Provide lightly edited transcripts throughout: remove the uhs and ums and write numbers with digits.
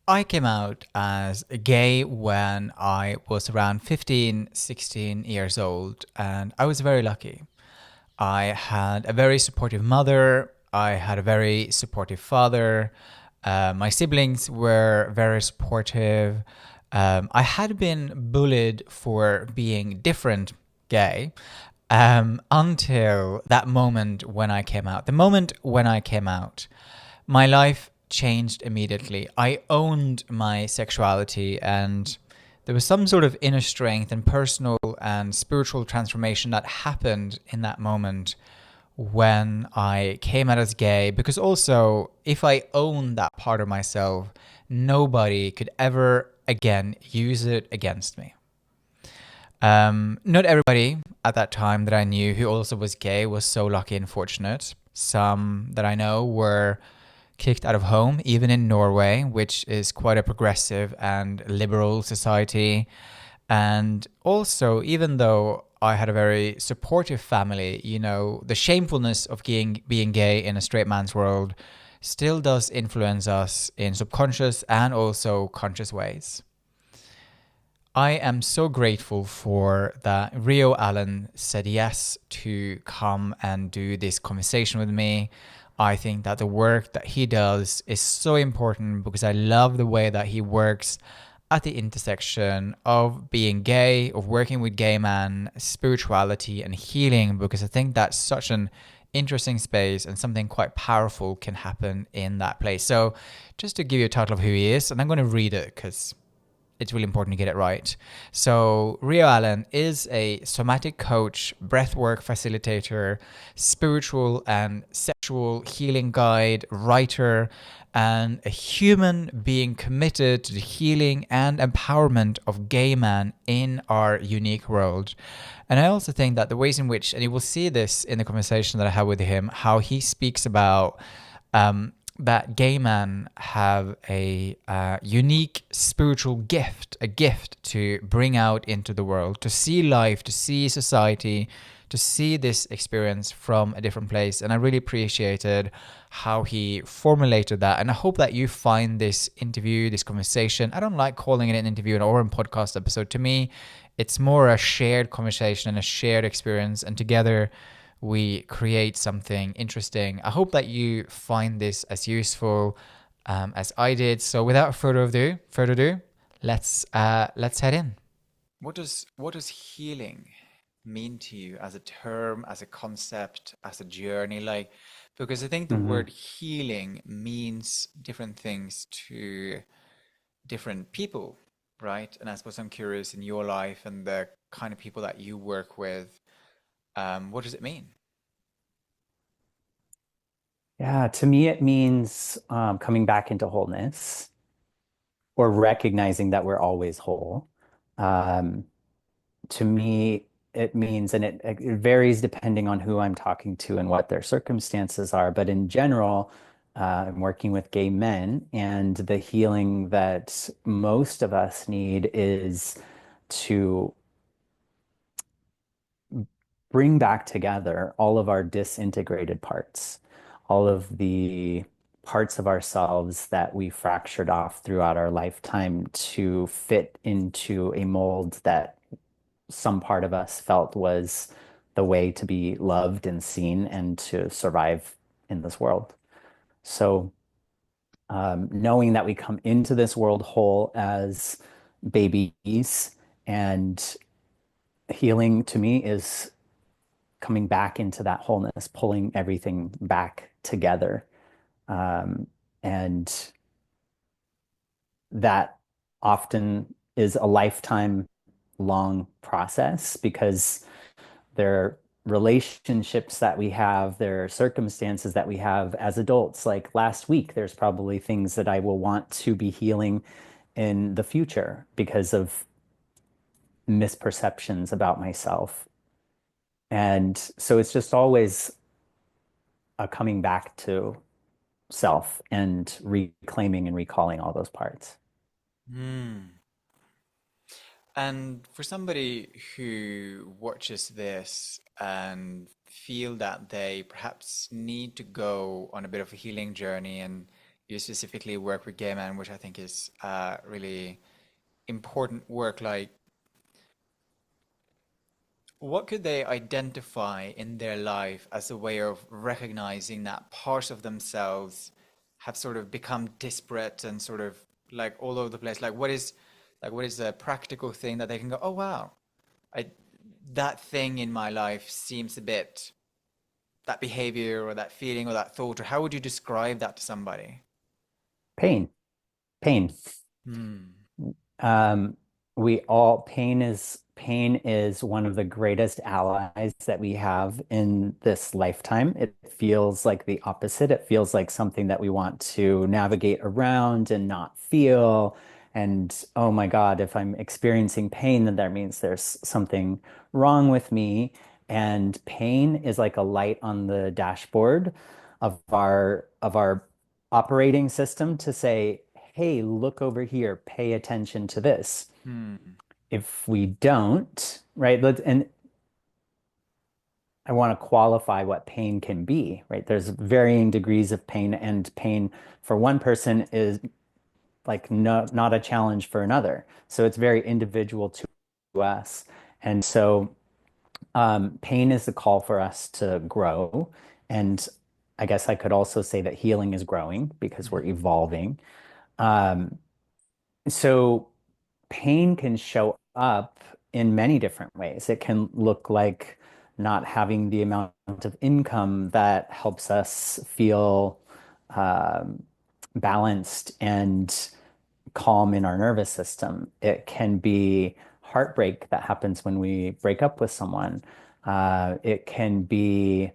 I came out as gay when I was around 15, 16 years old, and I was very lucky. I had a very supportive mother, I had a very supportive father, my siblings were very supportive. I had been bullied for being different gay until that moment when I came out. The moment when I came out, my life changed immediately. I owned my sexuality, and there was some sort of inner strength and personal and spiritual transformation that happened in that moment when I came out as gay. Because also, if I own that part of myself, nobody could ever again use it against me. Not everybody at that time that I knew who also was gay was so lucky and fortunate. Some that I know were kicked out of home, even in Norway, which is quite a progressive and liberal society. And also, even though I had a very supportive family, the shamefulness of being gay in a straight man's world still does influence us in subconscious and also conscious ways. I am so grateful for that Rio Allen said yes to come and do this conversation with me. I think that the work that he does is so important because I love the way that he works at the intersection of being gay, of working with gay men, spirituality, and healing, because I think that's such an interesting space and something quite powerful can happen in that place. So, just to give you a title of who he is, and I'm going to read it because it's really important to get it right. So, Rio Allen is a somatic coach, breathwork facilitator, spiritual and sexual healing guide, writer, and a human being committed to the healing and empowerment of gay men in our unique world. And I also think that the ways in which, and you will see this in the conversation that I had with him, how he speaks about that gay men have a unique spiritual gift, a gift to bring out into the world, to see life, to see society, to see this experience from a different place. And I really appreciated how he formulated that. And I hope that you find this interview, this conversation, I don't like calling it an interview or a podcast episode. To me, it's more a shared conversation and a shared experience. And together, we create something interesting. I hope that you find this as useful as I did. So without further ado, let's head in. What does healing mean to you as a term, as a concept, as a journey? Like, because I think the hmm word healing means different things to different people, right? And I suppose I'm curious in your life and the kind of people that you work with, what does it mean? Yeah, to me, it means coming back into wholeness or recognizing that we're always whole. Um, to me, it means, and it varies depending on who I'm talking to and what their circumstances are. But in general, I'm working with gay men, and the healing that most of us need is to bring back together all of our disintegrated parts, all of the parts of ourselves that we fractured off throughout our lifetime to fit into a mold that some part of us felt was the way to be loved and seen and to survive in this world. So, knowing that we come into this world whole as babies, and healing to me is coming back into that wholeness, pulling everything back together. Um, and that often is a lifetime long process because there are relationships that we have, there are circumstances that we have as adults. Like last week, there's probably things that I will want to be healing in the future because of misperceptions about myself. And so it's just always a coming back to self and reclaiming and recalling all those parts. Hmm. And for somebody who watches this and feel that they perhaps need to go on a bit of a healing journey and you specifically work with gay men, which I think is really important work. Like, what could they identify in their life as a way of recognizing that parts of themselves have sort of become disparate and sort of like all over the place? Like what is a practical thing that they can go, oh wow, I that thing in my life seems a bit that behavior or that feeling or that thought, or how would you describe that to somebody? Pain, pain. Hmm. Um, we all pain is one of the greatest allies that we have in this lifetime. It feels like the opposite. It feels like something that we want to navigate around and not feel. And oh my God, if I'm experiencing pain, then that means there's something wrong with me. And pain is like a light on the dashboard of our operating system to say, hey, look over here, pay attention to this. Hmm. If we don't, right, and I want to qualify what pain can be, right? There's varying degrees of pain, and pain for one person is like not a challenge for another. So it's very individual to us. And so pain is the call for us to grow. And I guess I could also say that healing is growing because we're Hmm. evolving. Um, so pain can show up in many different ways. It can look like not having the amount of income that helps us feel um, balanced and calm in our nervous system. It can be heartbreak that happens when we break up with someone. It can be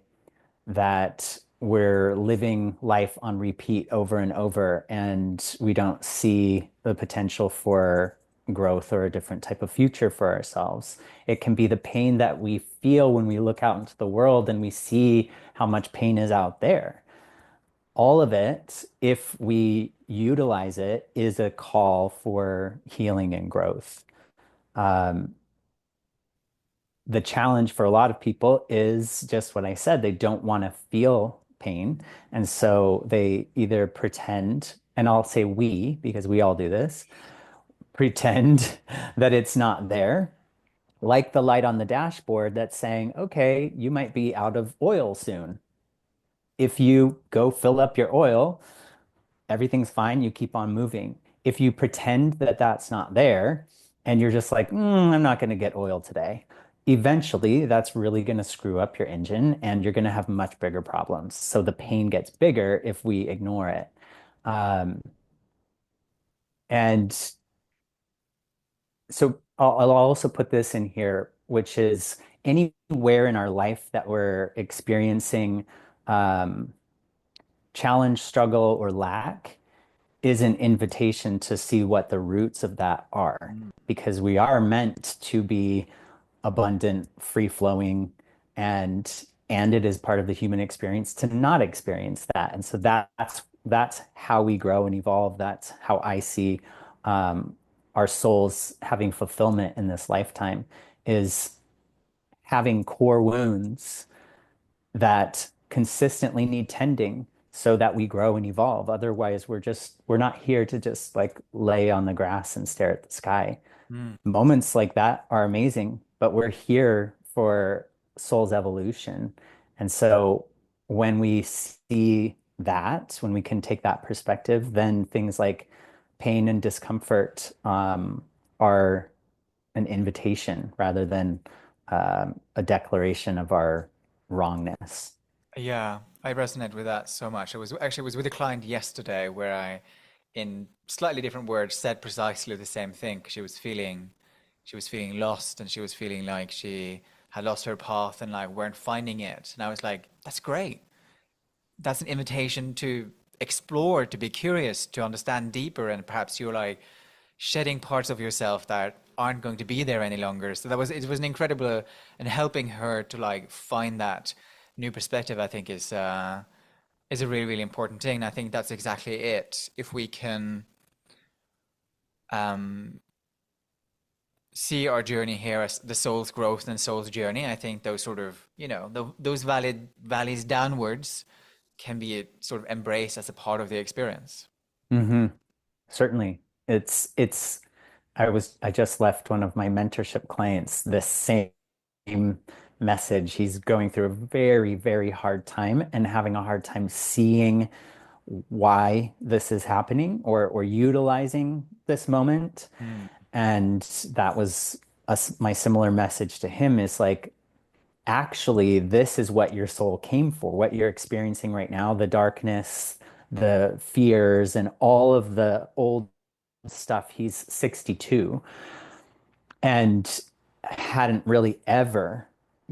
that we're living life on repeat over and over, and we don't see the potential for growth or a different type of future for ourselves. It can be the pain that we feel when we look out into the world and we see how much pain is out there. All of it, if we utilize it, is a call for healing and growth. Um, the challenge for a lot of people is just what I said. They don't want to feel pain. And so they either pretend, and I'll say we, because we all do this, pretend that it's not there. Like the light on the dashboard that's saying, okay, you might be out of oil soon. If you go fill up your oil, everything's fine, you keep on moving. If you pretend that that's not there and you're just like, I'm not going to get oil today, eventually that's really going to screw up your engine and you're going to have much bigger problems. So the pain gets bigger if we ignore it. Um, and so I'll also put this in here, which is anywhere in our life that we're experiencing um, challenge, struggle, or lack is an invitation to see what the roots of that are, Hmm. because we are meant to be abundant, free-flowing, and it is part of the human experience to not experience that. And so that's how we grow and evolve. That's how I see um, our souls having fulfillment in this lifetime is having core wounds that consistently need tending so that we grow and evolve. Otherwise, we're not here to just like lay on the grass and stare at the sky. Hmm. Moments like that are amazing, but we're here for soul's evolution. And so when we see that, when we can take that perspective, then things like pain and discomfort are an invitation rather than a declaration of our wrongness. Yeah, I resonate with that so much. I was with a client yesterday where I, in slightly different words, said precisely the same thing. She was feeling lost, and she was feeling like she had lost her path and like weren't finding it. And I was like, that's great. That's an invitation to explore, to be curious, to understand deeper, and perhaps you're like shedding parts of yourself that aren't going to be there any longer. So it was an incredible and helping her to like find that new perspective. I think is a really important thing. And I think that's exactly it. If we can um, see our journey here as the soul's growth and soul's journey, I think those sort of those valid valleys downwards can be sort of embraced as a part of the experience. Hmm. Certainly. It's I just left one of my mentorship clients this same message. He's going through a very, very hard time and having a hard time seeing why this is happening or utilizing this moment. Mm, And that was my similar message to him is like, actually, this is what your soul came for, what you're experiencing right now, the darkness, the fears, and all of the old stuff. He's 62 and hadn't really ever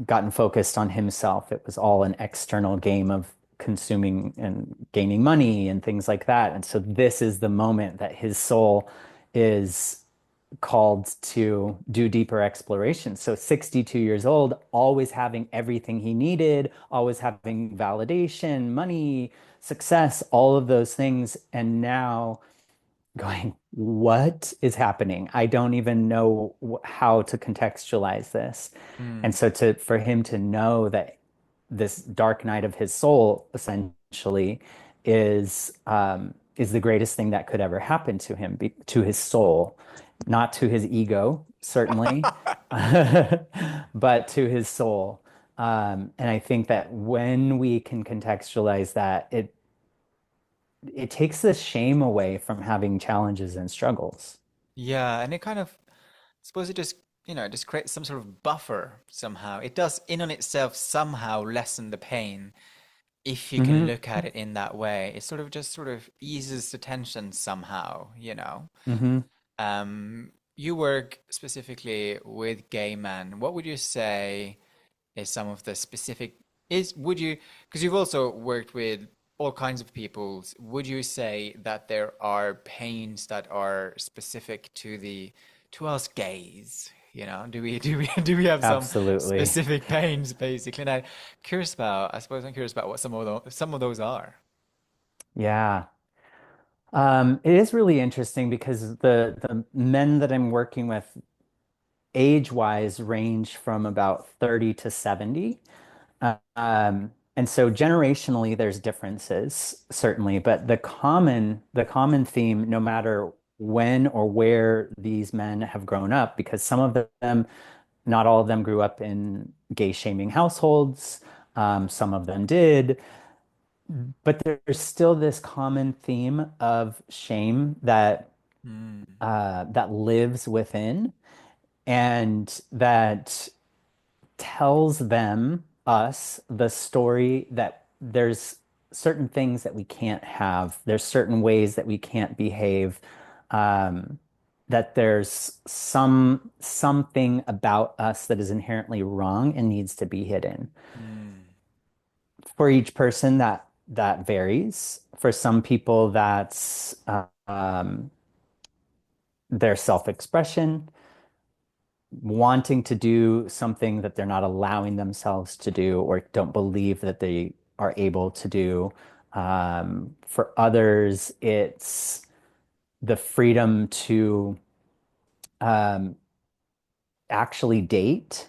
gotten focused on himself. It was all an external game of consuming and gaining money and things like that. And so this is the moment that his soul is called to do deeper exploration. So 62 years old, always having everything he needed, always having validation, money, success, all of those things. And now going, what is happening? I don't even know how to contextualize this. And mm, so for him to know that this dark night of his soul essentially is the greatest thing that could ever happen to him, to his soul, not to his ego, certainly, but to his soul. And I think that when we can contextualize that, it takes the shame away from having challenges and struggles. yeah, and it kind of, I suppose it just, just creates some sort of buffer somehow. It does in on itself somehow lessen the pain if you can Hmm. look at it in that way. It sort of just sort of eases the tension somehow. Hmm. You work specifically with gay men. What would you say is some of the specific is would you because you've also worked with all kinds of people, would you say that there are pains that are specific to the to us gays? Do we have some Absolutely. specific pains basically? And I suppose I'm curious about what some of those are. Yeah. It is really interesting because the men that I'm working with age-wise range from about 30 to 70. And so generationally there's differences, certainly, but the common theme, no matter when or where these men have grown up, because some of them, not all of them grew up in gay shaming households, some of them did, but there's still this common theme of shame Mm, that lives within and that tells us, the story that there's certain things that we can't have. There's certain ways that we can't behave. Um, that there's something about us that is inherently wrong and needs to be hidden. mm, For each person, that varies. For some people, that's their self-expression, wanting to do something that they're not allowing themselves to do or don't believe that they are able to do. For others, it's the freedom to um, actually date.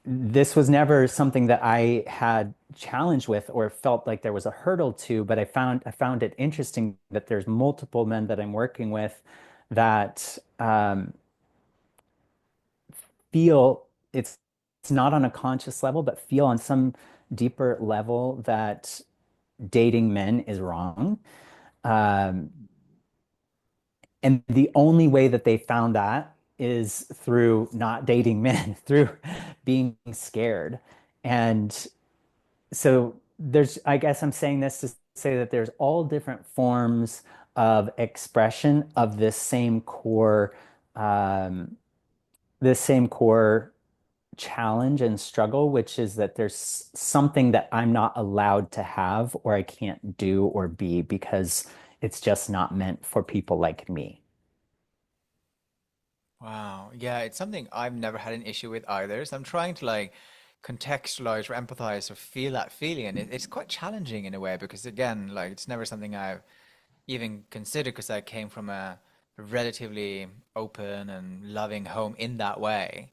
This was never something that I had challenged with or felt like there was a hurdle to, but I found it interesting that there's multiple men that I'm working with that feel it's not on a conscious level, but feel on some deeper level that dating men is wrong. Um, and the only way that they found that is through not dating men, through being scared. And so I guess I'm saying this to say that there's all different forms of expression of um, this same core challenge and struggle, which is that there's something that I'm not allowed to have or I can't do or be because it's just not meant for people like me. wow. Yeah, it's something I've never had an issue with either. So I'm trying to like contextualize or empathize or feel that feeling. And it's quite challenging in a way because again, like it's never something I've even considered because I came from a relatively open and loving home in that way.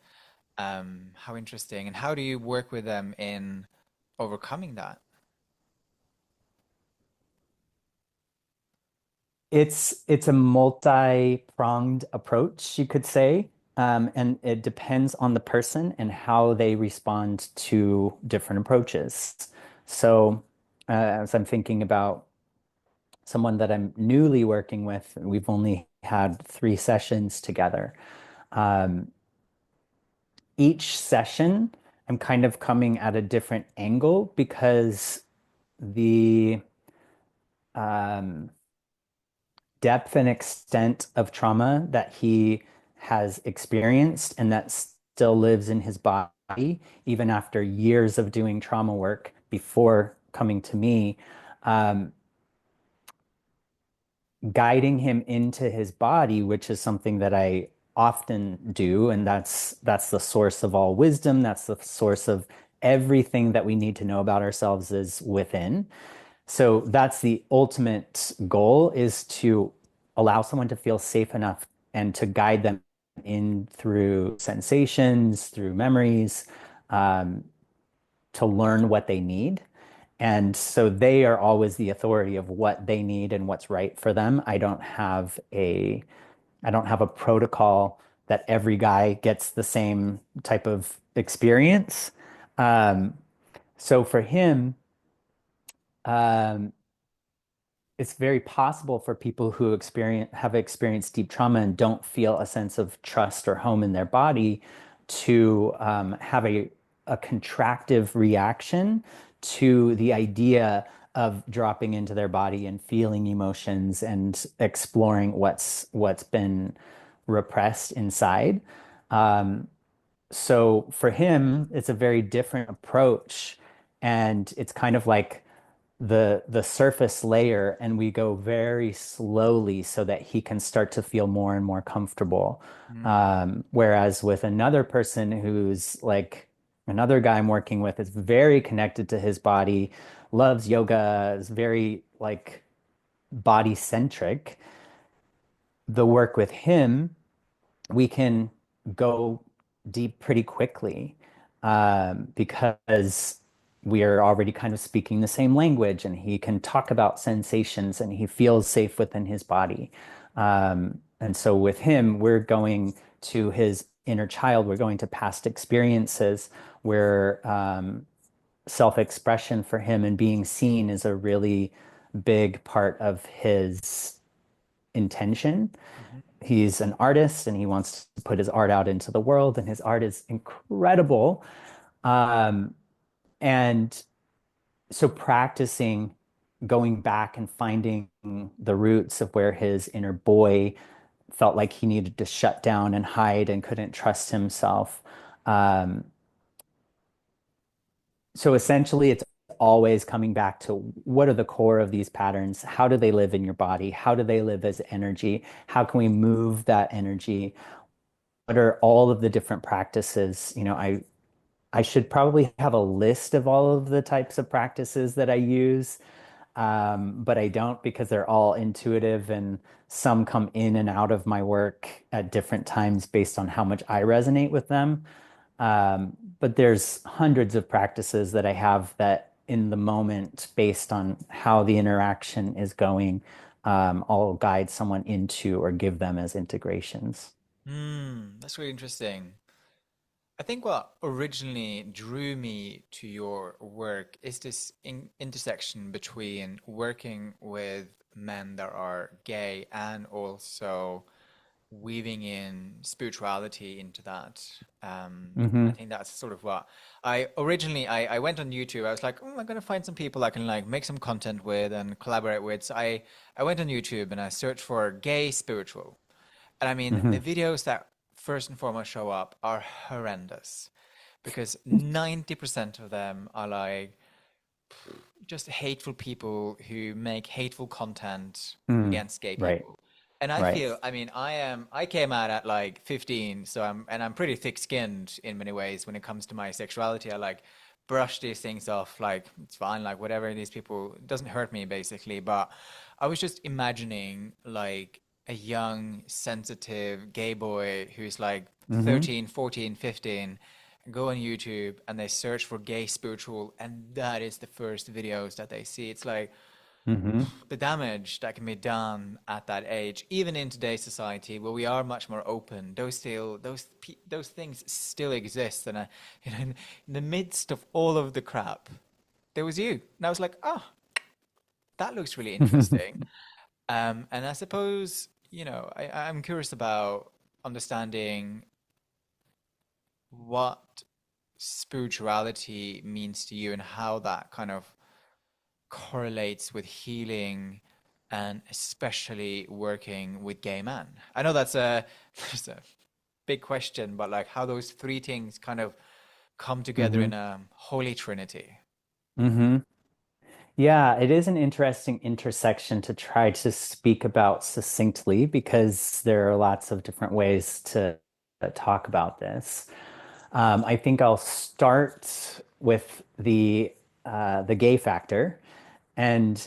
How interesting. And how do you work with them in overcoming that? It's a multi-pronged approach, you could say. And it depends on the person and how they respond to different approaches. So, as I'm thinking about someone that I'm newly working with, we've only had 3 sessions together. Um, each session, I'm kind of coming at a different angle because the um, depth and extent of trauma that he has experienced and that still lives in his body, even after years of doing trauma work before coming to me, um, guiding him into his body, which is something that I often do, and that's the source of all wisdom. That's the source of everything that we need to know about ourselves is within. So that's the ultimate goal is to allow someone to feel safe enough and to guide them in through sensations, through memories, um, to learn what they need. And so they are always the authority of what they need and what's right for them. I don't have a protocol that every guy gets the same type of experience. Um, so for him, um, it's very possible for people who have experienced deep trauma and don't feel a sense of trust or home in their body to have a contractive reaction to the idea of dropping into their body and feeling emotions and exploring what's been repressed inside. Um, so for him, it's a very different approach, and it's kind of like the surface layer, and we go very slowly so that he can start to feel more and more comfortable. Mm. Whereas with another person who's like another guy I'm working with is very connected to his body, loves yoga, is very like body centric. The work with him we can go deep pretty quickly because we are already kind of speaking the same language and he can talk about sensations and he feels safe within his body. And so with him, we're going to his inner child, we're going to past experiences where self-expression for him and being seen is a really big part of his intention. Mhm. He's an artist and he wants to put his art out into the world, and his art is incredible. Um, and so practicing going back and finding the roots of where his inner boy felt like he needed to shut down and hide and couldn't trust himself. Um, so essentially, it's always coming back to what are the core of these patterns? How do they live in your body? How do they live as energy? How can we move that energy? What are all of the different practices? I should probably have a list of all of the types of practices that I use, but I don't because they're all intuitive and some come in and out of my work at different times based on how much I resonate with them. But there's hundreds of practices that I have that in the moment, based on how the interaction is going, I'll guide someone into or give them as integrations. That's really interesting. I think what originally drew me to your work is this intersection between working with men that are gay and also weaving in spirituality into that. And I Hmm. think that's sort of what I originally I went on YouTube. I was like, oh, I'm gonna find some people I can like make some content with and collaborate with. So I went on YouTube and I searched for gay spiritual. And I mean, the Hmm. videos that first and foremost show up are horrendous because 90% of them are like just hateful people who make hateful content Mm. against gay Right, people. And I right. feel, I mean, I came out at like 15, so I'm pretty thick-skinned in many ways when it comes to my sexuality. I like brush these things off, like it's fine, like whatever these people, it doesn't hurt me basically. But I was just imagining like a young, sensitive gay boy who's like Hmm. 13, 14, 15 go on YouTube and they search for gay spiritual, and that is the first videos that they see. It's like, Hmm. The damage that can be done at that age, even in today's society where we are much more open, those things still exist. And in the midst of all of the crap, there was you, and I was like, oh, that looks really interesting. And I suppose, I'm curious about understanding what spirituality means to you and how that kind of correlates with healing and especially working with gay men. I know that's just a big question, but like how those three things kind of come together Hmm. in a holy trinity. Hmm. Yeah, it is an interesting intersection to try to speak about succinctly because there are lots of different ways to talk about this. I think I'll start with the gay factor and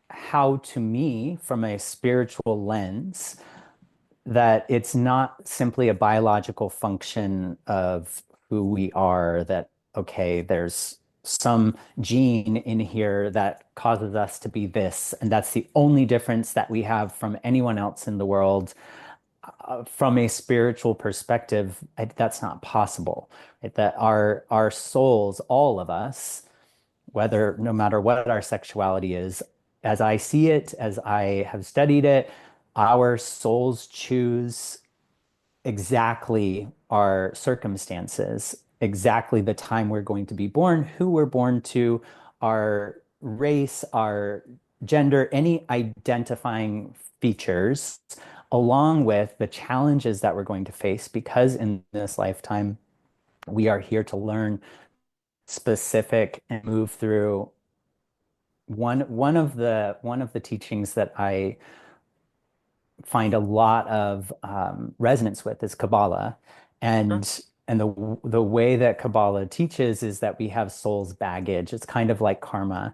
how, to me, from a spiritual lens, that it's not simply a biological function of who we are, that, okay, there's some gene in here that causes us to be this, and that's the only difference that we have from anyone else in the world. From a spiritual perspective, that's not possible. Right? That our souls, all of us, whether no matter what our sexuality is, as I see it, as I have studied it, our souls choose exactly our circumstances, exactly the time we're going to be born, who we're born to, our race, our gender, any identifying features, along with the challenges that we're going to face, because in this lifetime, we are here to learn specific and move through one of the teachings that I find a lot of resonance with is Kabbalah, Sure. and the way that Kabbalah teaches is that we have soul's baggage. It's kind of like karma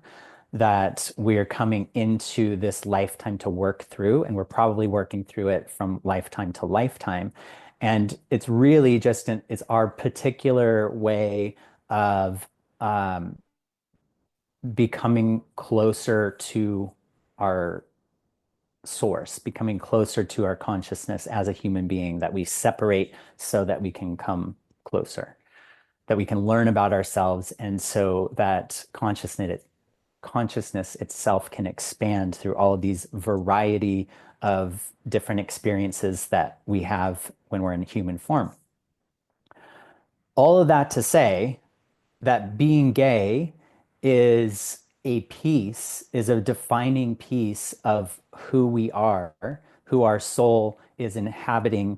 that we're coming into this lifetime to work through, and we're probably working through it from lifetime to lifetime. And it's really it's our particular way of um, becoming closer to our source, becoming closer to our consciousness as a human being, that we separate so that we can come closer, that we can learn about ourselves, and so that consciousness itself can expand through all of these variety of different experiences that we have when we're in human form. All of that to say that being gay is is a defining piece of who we are, who our soul is inhabiting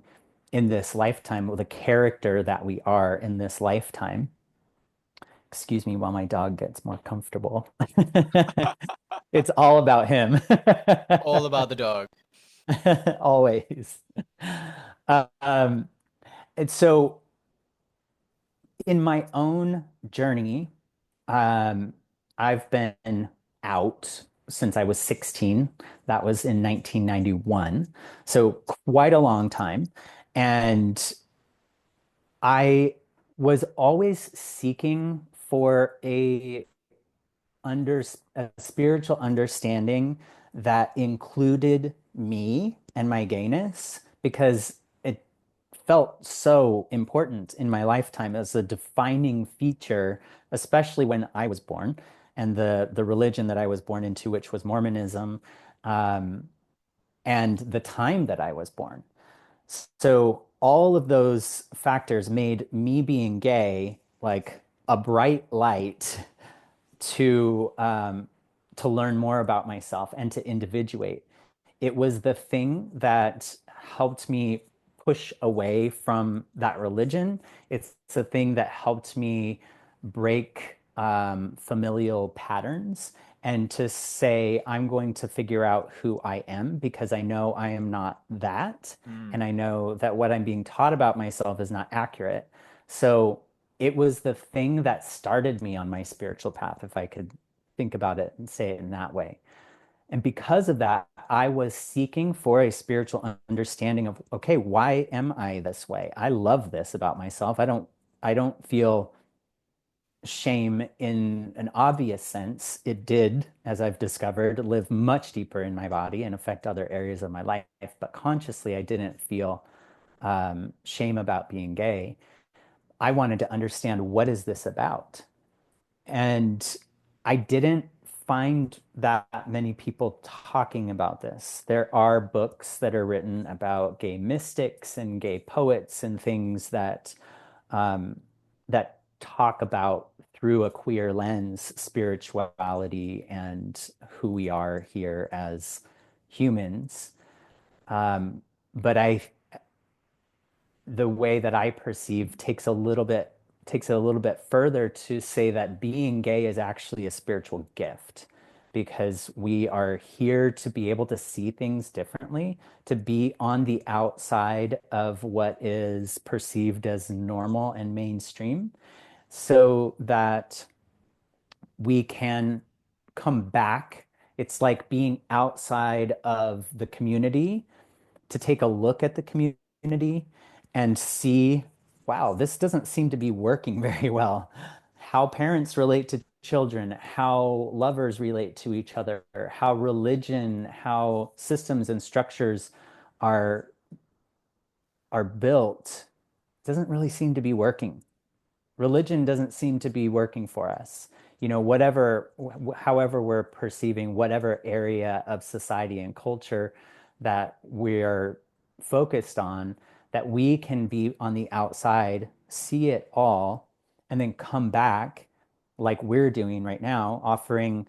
in this lifetime, or the character that we are in this lifetime. Excuse me while my dog gets more comfortable. It's all about him. All about the dog. Always. Um, and so in my own journey, Um, I've been out since I was 16. That was in 1991. So quite a long time. And I was always seeking for under a spiritual understanding that included me and my gayness, because it felt so important in my lifetime as a defining feature, especially when I was born, and the religion that I was born into, which was Mormonism, um, and the time that I was born. So all of those factors made me being gay like a bright light to to learn more about myself and to individuate. It was the thing that helped me push away from that religion. It's a thing that helped me break familial patterns and to say, I'm going to figure out who I am, because I know I am not that. Mm. And I know that what I'm being taught about myself is not accurate. So it was the thing that started me on my spiritual path, if I could think about it and say it in that way. And because of that, I was seeking for a spiritual understanding of, okay, why am I this way? I love this about myself. I don't feel shame in an obvious sense. It did, as I've discovered, live much deeper in my body and affect other areas of my life. But consciously, I didn't feel shame about being gay. I wanted to understand, what is this about? And I didn't find that many people talking about this. There are books that are written about gay mystics and gay poets and things um, that talk about, through a queer lens, spirituality and who we are here as humans. Um, but the way that I perceive takes it a little bit further to say that being gay is actually a spiritual gift, because we are here to be able to see things differently, to be on the outside of what is perceived as normal and mainstream, so that we can come back. It's like being outside of the community, to take a look at the community and see, wow, this doesn't seem to be working very well. How parents relate to children, how lovers relate to each other, how religion, how systems and structures are built, doesn't really seem to be working. Religion doesn't seem to be working for us. However we're perceiving whatever area of society and culture that we're focused on, that we can be on the outside, see it all, and then come back like we're doing right now, offering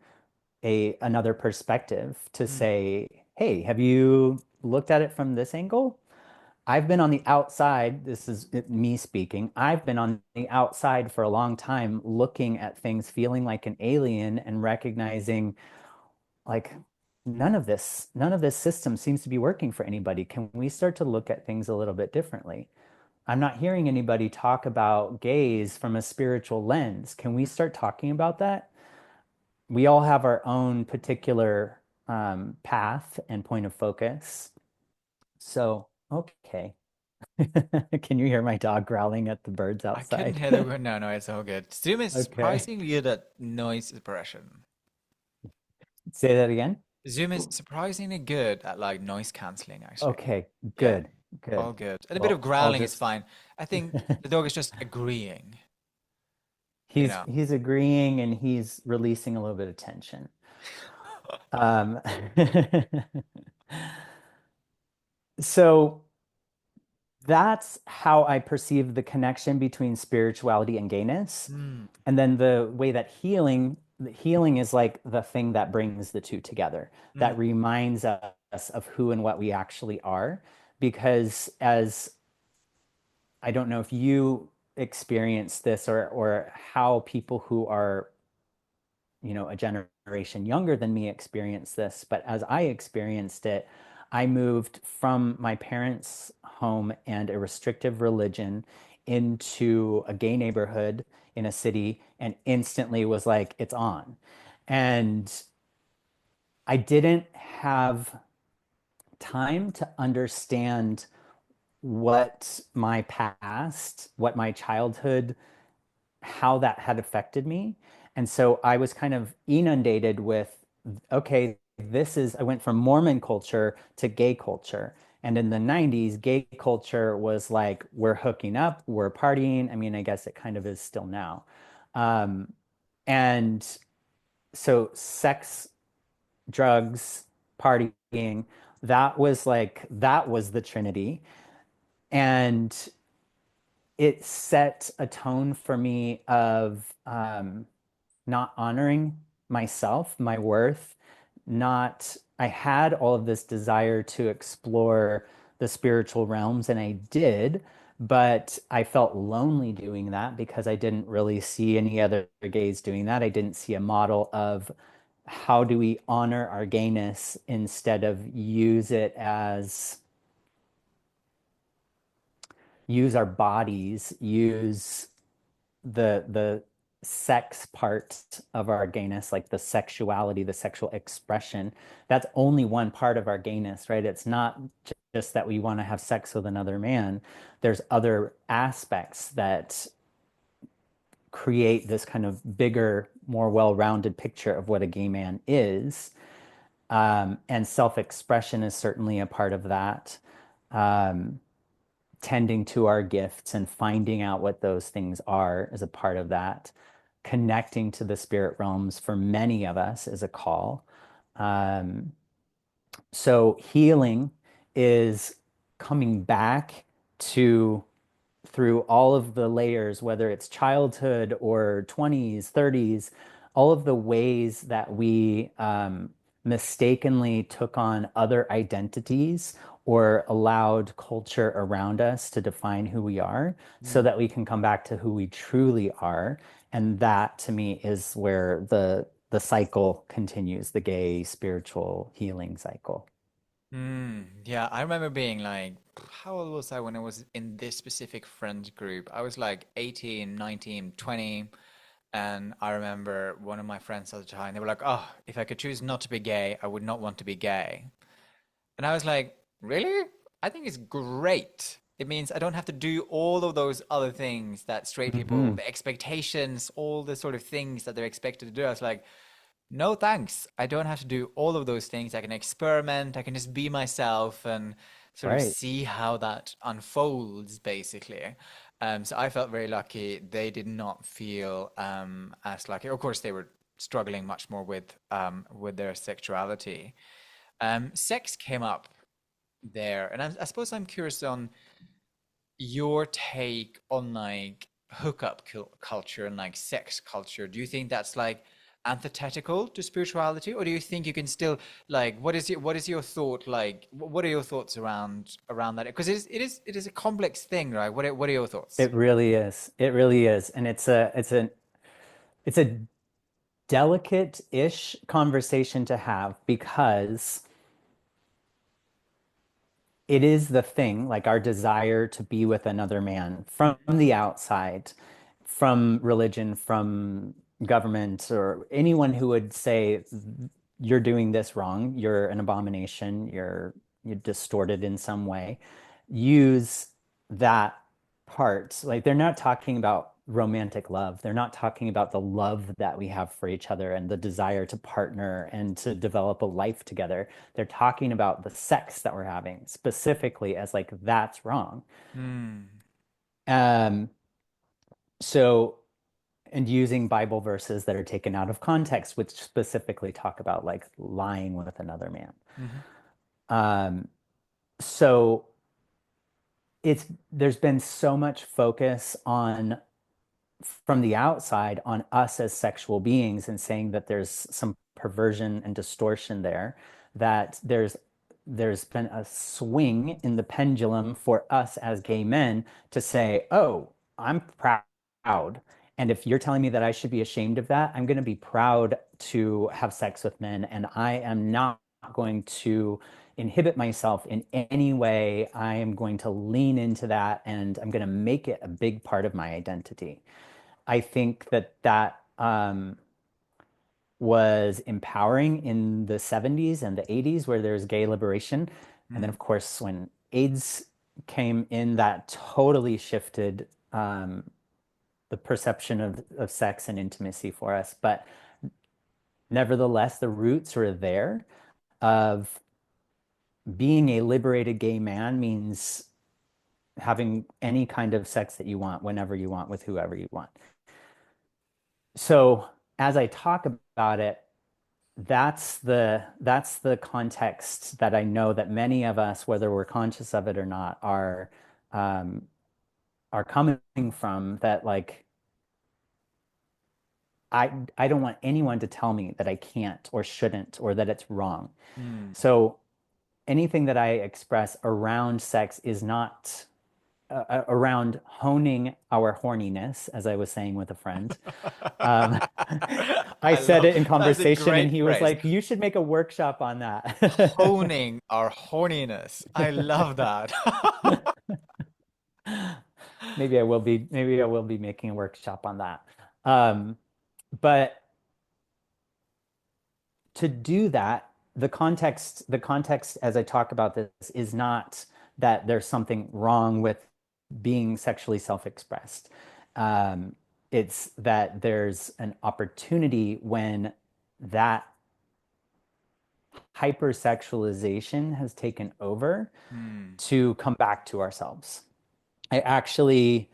a another perspective to Mm. say, hey, have you looked at it from this angle? I've been on the outside. This is me speaking. I've been on the outside for a long time, looking at things, feeling like an alien, and recognizing, like, none of this system seems to be working for anybody. Can we start to look at things a little bit differently? I'm not hearing anybody talk about gays from a spiritual lens. Can we start talking about that? We all have our own particular path and point of focus. So, okay. Can you hear my dog growling at the birds I couldn't outside? hear the word. No, no, it's all good. Zoom is Okay. surprisingly good at noise suppression. Say that again. Zoom is surprisingly good at like noise cancelling, actually. Okay, Yeah, good, good. all good. And a bit of Well, I'll growling is just fine. I think the dog is just agreeing, you know. he's agreeing, and he's releasing a little bit of tension. Um, so that's how I perceive the connection between spirituality and gayness. Mm, And then the way that the healing is like the thing that brings the two together, that mm, reminds us of who and what we actually are. Because, as I don't know if you experience this, or how people who are, a generation younger than me experience this, but as I experienced it, I moved from my parents' home and a restrictive religion into a gay neighborhood in a city, and instantly was like, it's on. And I didn't have time to understand what my childhood, how that had affected me. And so I was kind of inundated with, okay, I went from Mormon culture to gay culture. And in the 90s, gay culture was like, we're hooking up, we're partying. I mean, I guess it kind of is still now. Um, and so sex, drugs, partying, that was the Trinity. And it set a tone for me of not honoring myself, my worth, not, I had all of this desire to explore the spiritual realms, and I did, but I felt lonely doing that because I didn't really see any other gays doing that. I didn't see a model of how do we honor our gayness instead of use our bodies, use the sex part of our gayness, like the sexuality, the sexual expression. That's only one part of our gayness, right? It's not just that we want to have sex with another man. There's other aspects that create this kind of bigger, more well-rounded picture of what a gay man is. And self-expression is certainly a part of that. Um, Tending to our gifts and finding out what those things are is a part of that. Connecting to the spirit realms for many of us is a call. Um, so healing is coming back to through all of the layers, whether it's childhood or 20s, 30s, all of the ways that we mistakenly took on other identities or allowed culture around us to define who we are so Mm. that we can come back to who we truly are. And that to me is where the cycle continues, the gay spiritual healing cycle. Yeah, I remember being like, how old was I when I was in this specific friend group? I was like 18, 19, 20. And I remember one of my friends at the time, they were like, oh, if I could choose not to be gay, I would not want to be gay. And I was like, really? I think it's great. It means I don't have to do all of those other things that straight people, Hmm. the expectations, all the sort of things that they're expected to do. I was like, no thanks. I don't have to do all of those things. I can experiment. I can just be myself and sort of Right. see how that unfolds, basically. So I felt very lucky. They did not feel as lucky. Of course, they were struggling much more with their sexuality. Sex came up there, and I suppose I'm curious on your take on like hookup culture and like sex culture. Do you think that's like antithetical to spirituality, or do you think you can still like what is your thought like? What are your thoughts around that? Because it is a complex thing, right? What are your thoughts? It really is. It really is. And it's a delicate-ish conversation to have because it is the thing, like our desire to be with another man from Mhm. the outside, from religion, from government, or anyone who would say you're doing this wrong, you're an abomination, you're distorted in some way, use that part. Like they're not talking about romantic love. They're not talking about the love that we have for each other and the desire to partner and to develop a life together. They're talking about the sex that we're having specifically as like that's wrong. Hmm. Um, so and using Bible verses that are taken out of context, which specifically talk about like lying with another man. Hmm. Um, so it's there's been so much focus on from the outside on us as sexual beings and saying that there's some perversion and distortion there, that there's been a swing in the pendulum for us as gay men to say, oh, I'm proud. And if you're telling me that I should be ashamed of that, I'm going to be proud to have sex with men. And I am not going to inhibit myself in any way. I am going to lean into that and I'm going to make it a big part of my identity. I think that was empowering in the 70s and the 80s where there's gay liberation. And then, Hmm. of course, when AIDS came in, that totally shifted the perception of sex and intimacy for us. But nevertheless, the roots are there of being a liberated gay man means having any kind of sex that you want, whenever you want, with whoever you want. So as I talk about it, that's the context that I know that many of us, whether we're conscious of it or not, um, are coming from. That like I don't want anyone to tell me that I can't or shouldn't or that it's wrong. Hmm. So anything that I express around sex is not around honing our horniness, as I was saying with a friend. Um, I I said love it in that's a conversation, and great he was phrase. like, "You should make a workshop on that." Honing our horniness. I love that. Maybe I will be making a workshop on that. Um, but to do that, the context as I talk about this is not that there's something wrong with being sexually self-expressed. Um, It's that there's an opportunity when that hypersexualization has taken over Hmm. to come back to ourselves. I actually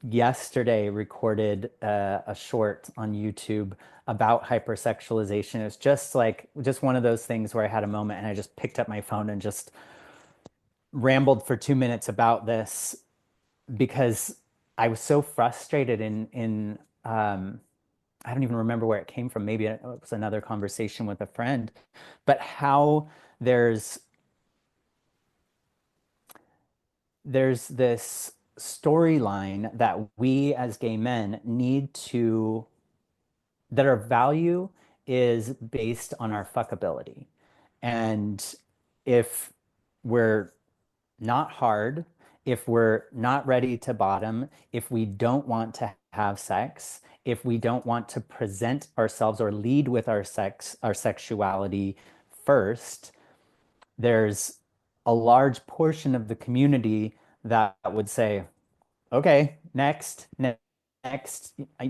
yesterday recorded a short on YouTube about hypersexualization. It's just like just one of those things where I had a moment and I just picked up my phone and just rambled for 2 minutes about this because I was so frustrated in I don't even remember where it came from. Maybe it was another conversation with a friend, but how there's there's this storyline that we as gay men need to that our value is based on our fuckability. And if we're not hard, if we're not ready to bottom, if we don't want to have sex, if we don't want to present ourselves or lead with our sexuality first, there's a large portion of the community that would say, okay, next.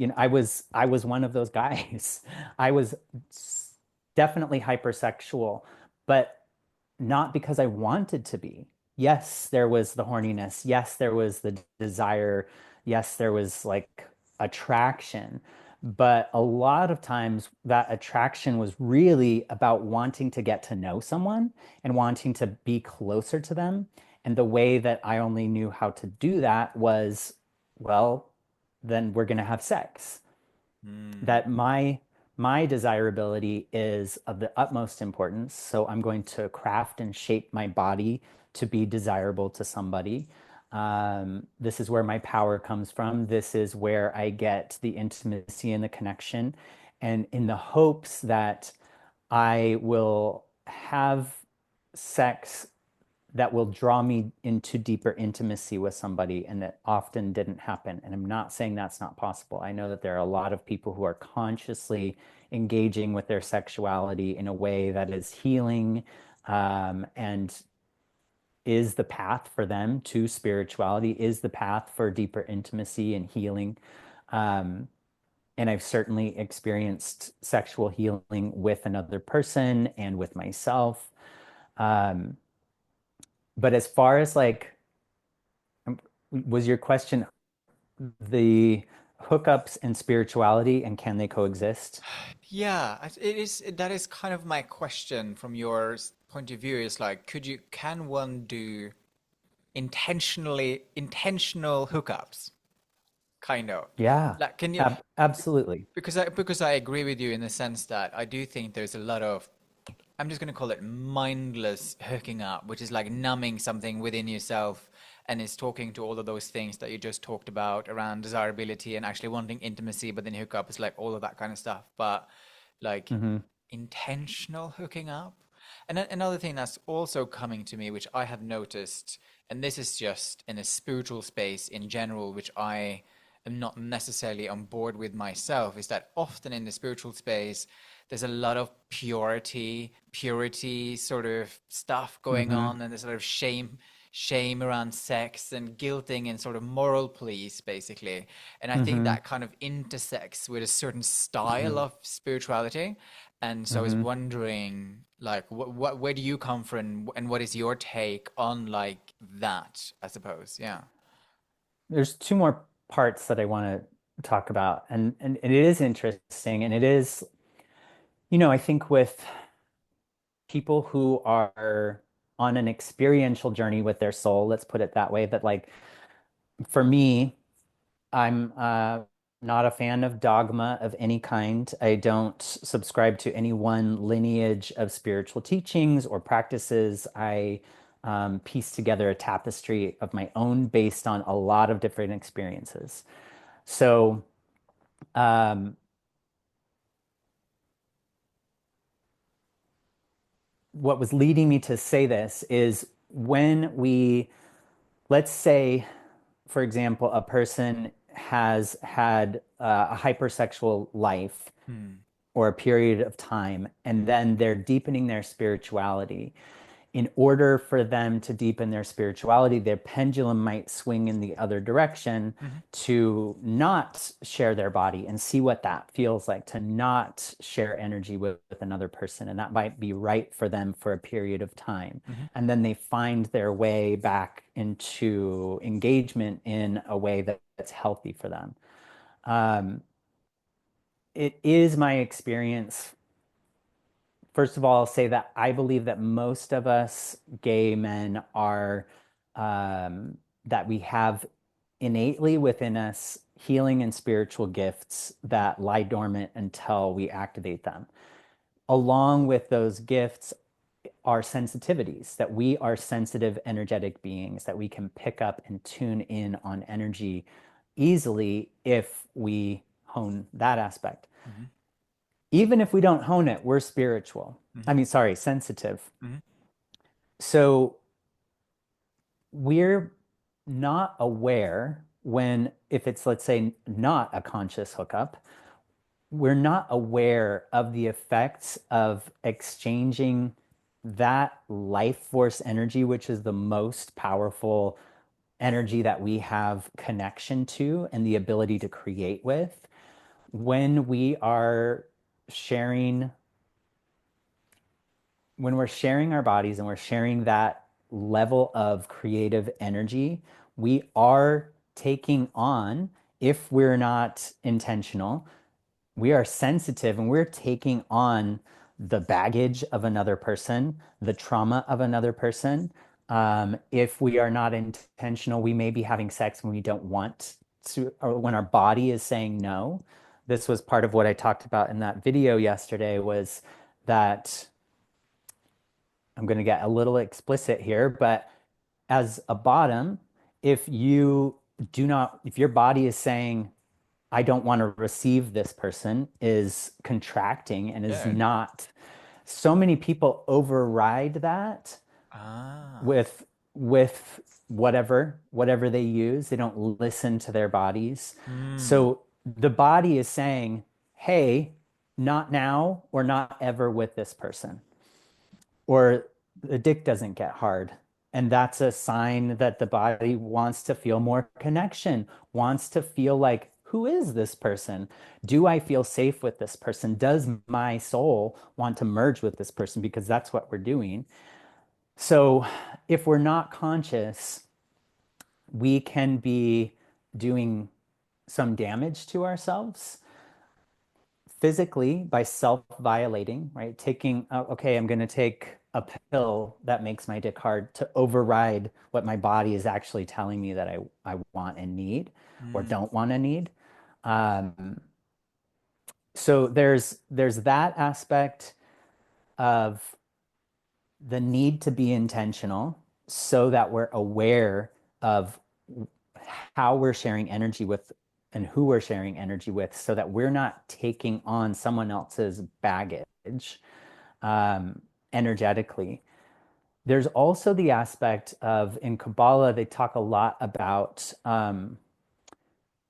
I was one of those guys. I was definitely hypersexual, but not because I wanted to be. Yes, there was the horniness. Yes, there was the desire. Yes, there was like attraction. But a lot of times that attraction was really about wanting to get to know someone and wanting to be closer to them. And the way that I only knew how to do that was, well, then we're going to have sex. Hmm. That my desirability is of the utmost importance. So I'm going to craft and shape my body to be desirable to somebody. This is where my power comes from. This is where I get the intimacy and the connection. And in the hopes that I will have sex that will draw me into deeper intimacy with somebody, and that often didn't happen. And I'm not saying that's not possible. I know that there are a lot of people who are consciously engaging with their sexuality in a way that is healing, and is the path for them to spirituality, is the path for deeper intimacy and healing. Um, and I've certainly experienced sexual healing with another person and with myself. Um, but as far as like, was your question the hookups and spirituality, and can they coexist? Yeah, it is. That is kind of my question from your point of view. Is like, can one do intentional hookups? Kind of. Yeah, Like, can you? absolutely. Because I agree with you in the sense that I do think there's a lot of, I'm just going to call it mindless hooking up, which is like numbing something within yourself and is talking to all of those things that you just talked about around desirability and actually wanting intimacy, but then hook up is like all of that kind of stuff. But like Hmm. intentional hooking up. And then another thing that's also coming to me, which I have noticed, and this is just in a spiritual space in general, which I am not necessarily on board with myself, is that often in the spiritual space, there's a lot of purity sort of stuff going Hmm. on, and there's sort of shame around sex and guilting and sort of moral police basically. And I think Hmm. that kind of intersects with a certain style Hmm. of spirituality. And so I was Hmm. wondering, like, where do you come from, and what is your take on like that? I suppose, yeah. There's two more parts that I want to talk about, and it is interesting, and it is, I think with people who are on an experiential journey with their soul, let's put it that way, that like for me, I'm not a fan of dogma of any kind. I don't subscribe to any one lineage of spiritual teachings or practices. I piece together a tapestry of my own based on a lot of different experiences. So, um, what was leading me to say this is when let's say, for example, a person has had a hypersexual life Hmm. or a period of time, and then they're deepening their spirituality. in order for them to deepen their spirituality, their pendulum might swing in the other direction Mhm. to not share their body and see what that feels like, to not share energy with another person. And that might be right for them for a period of time. Mhm. And then they find their way back into engagement in a way that's healthy for them. Um, it is my experience. First of all, I'll say that I believe that most of us gay men are, that we have innately within us healing and spiritual gifts Mhm. that lie dormant until we activate them. Along with those gifts are sensitivities, that we are sensitive, energetic beings, that we can pick up and tune in on energy easily if we hone that aspect. Mhm. Even if we don't hone it, we're spiritual. I Mhm. mean, sorry, sensitive. Mhm. So we're not aware when, if it's, let's say, not a conscious hookup, we're not aware of the effects of exchanging that life force energy, which is the most powerful energy that we have connection to and the ability to create with, when we are sharing when we're sharing our bodies and we're sharing that level of creative energy, we are taking on, if we're not intentional, we are sensitive and we're taking on the baggage of another person, the trauma of another person. If we are not intentional, we may be having sex when we don't want to, or when our body is saying no. This was part of what I talked about in that video yesterday, was that I'm going to get a little explicit here, but as a bottom, if you if your body is saying, I don't want to receive this person, is contracting and is Yeah. not, so many people override that Ah. with whatever they use. They don't listen to their bodies. Mm. So the body is saying, hey, not now or not ever with this person, or the dick doesn't get hard. And that's a sign that the body wants to feel more connection, wants to feel like, who is this person? Do I feel safe with this person? Does my soul want to merge with this person? Because that's what we're doing. So if we're not conscious, we can be doing some damage to ourselves physically by self-violating, right? Taking, okay, I'm going to take a pill that makes my dick hard to override what my body is actually telling me that I want and need or Mm. don't want to need. Um, so there's that aspect of the need to be intentional so that we're aware of how we're sharing energy with and who we're sharing energy with, so that we're not taking on someone else's baggage, um, energetically. There's also the aspect of, in Kabbalah, they talk a lot about,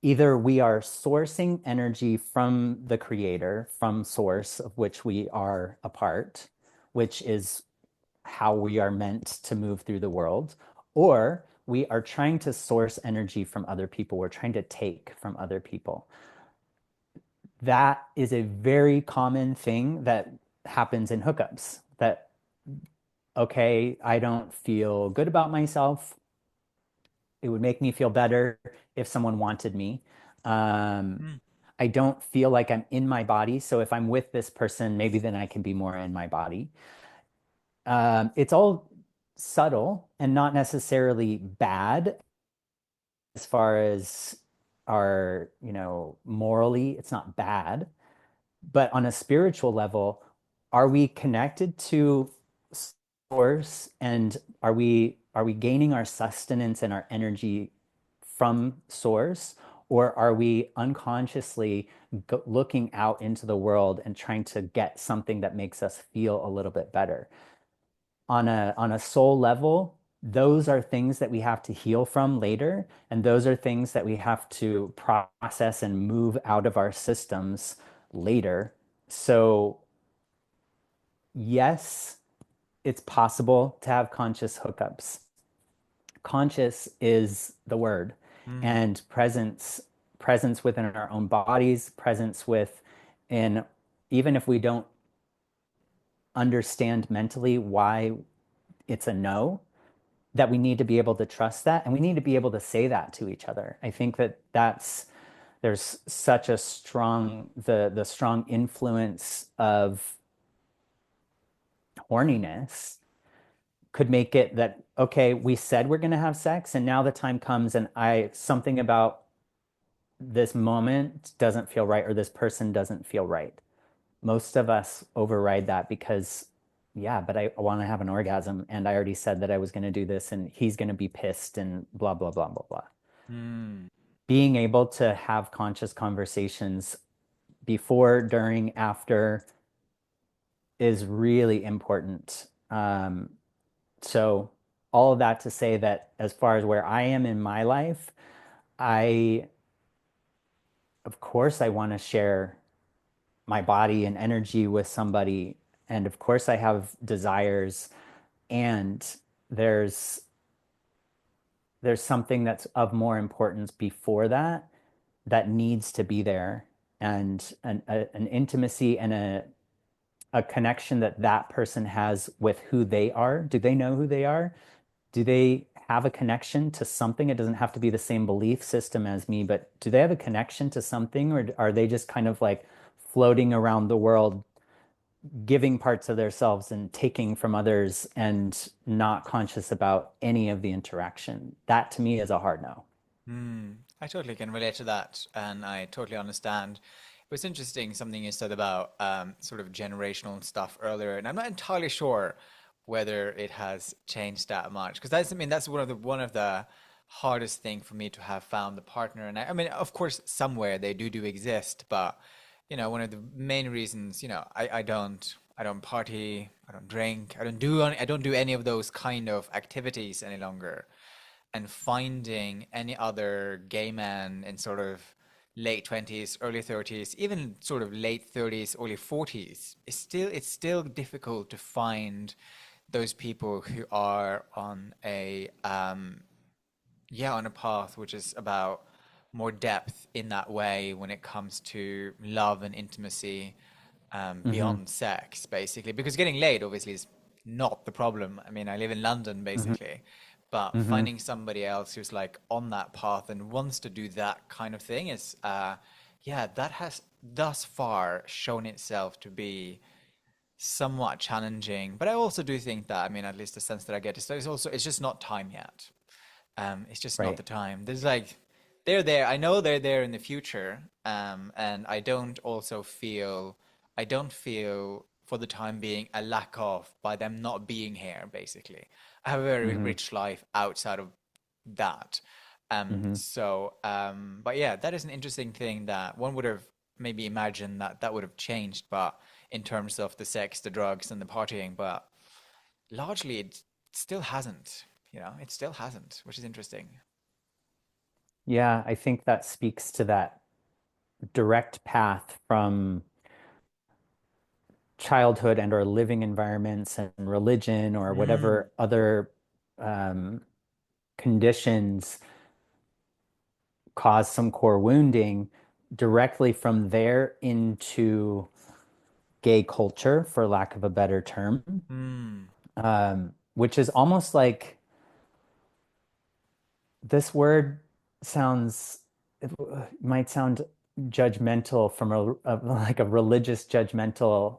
either we are sourcing energy from the creator, from source of which we are a part, which is how we are meant to move through the world, or we are trying to source energy from other people. We're trying to take from other people. That is a very common thing that happens in hookups. That, okay, I don't feel good about myself. It would make me feel better if someone wanted me. Um, Mm. I don't feel like I'm in my body. So if I'm with this person, maybe then I can be more in my body. It's all subtle and not necessarily bad as far as our, morally, it's not bad. But on a spiritual level, are we connected to source, and are we gaining our sustenance and our energy from source, or are we unconsciously looking out into the world and trying to get something that makes us feel a little bit better? On a soul level, those are things that we have to heal from later, and those are things that we have to process and move out of our systems later. So yes, it's possible to have conscious hookups. Conscious is the word, Mm, and presence within our own bodies, presence with in even if we don't understand mentally why it's a no, that we need to be able to trust that and we need to be able to say that to each other. I think that that's there's such a strong the strong influence of horniness could make it that okay, we said we're going to have sex and now the time comes and I something about this moment doesn't feel right or this person doesn't feel right. Most of us override that because yeah, but I want to have an orgasm and I already said that I was going to do this and he's going to be pissed and blah blah blah blah blah. mm, Being able to have conscious conversations before, during, after is really important. So all of that to say that as far as where I am in my life, I of course I want to share my body and energy with somebody. And of course I have desires and there's there's something that's of more importance before that that needs to be there and an intimacy and a connection that that person has with who they are. Do they know who they are? Do they have a connection to something? It doesn't have to be the same belief system as me, but do they have a connection to something or are they just kind of like floating around the world giving parts of themselves and taking from others and not conscious about any of the interaction? That to me is a hard no. mm. I totally can relate to that, and I totally understand. It was interesting something you said about sort of generational stuff earlier, and I'm not entirely sure whether it has changed that much because that's I mean that's one of the hardest thing for me to have found the partner, and I mean of course somewhere they do exist, but one of the main reasons I don't party, I don't drink, I don't do any of those kind of activities any longer, and finding any other gay man in sort of late 20s, early 30s, even sort of late 30s, early 40s, it's still difficult to find those people who are on a path which is about more depth in that way when it comes to love and intimacy, Hmm. beyond sex, basically. Because getting laid obviously is not the problem. I mean, I live in London, Hmm. basically, but Hmm. finding somebody else who's like on that path and wants to do that kind of thing is, yeah, that has thus far shown itself to be somewhat challenging. But I also do think that, I mean, at least the sense that I get is that it's just not time yet. It's just not Right. the time. There's like they're there. I know they're there in the future. And I don't feel for the time being a lack of by them not being here, basically. I have a very Hmm. rich life outside of that. Hmm. But yeah, that is an interesting thing that one would have maybe imagined that that would have changed, but in terms of the sex, the drugs, and the partying, but largely it still hasn't. It still hasn't, which is interesting. Yeah, I think that speaks to that direct path from childhood and or living environments and religion or Mm, whatever other um, conditions cause some core wounding directly from there into gay culture, for lack of a better term, mm, which is almost like this word sounds, it might sound judgmental from like a religious judgmental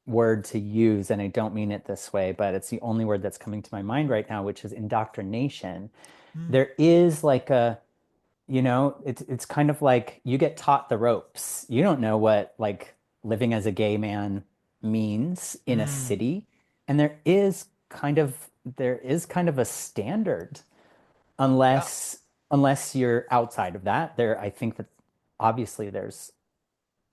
word to use, and I don't mean it this way, but it's the only word that's coming to my mind right now, which is indoctrination. mm, There is like it's kind of like you get taught the ropes. You don't know what like living as a gay man means in a mm. city, and there is kind of a standard Yeah. unless you're outside of that. I think that obviously there's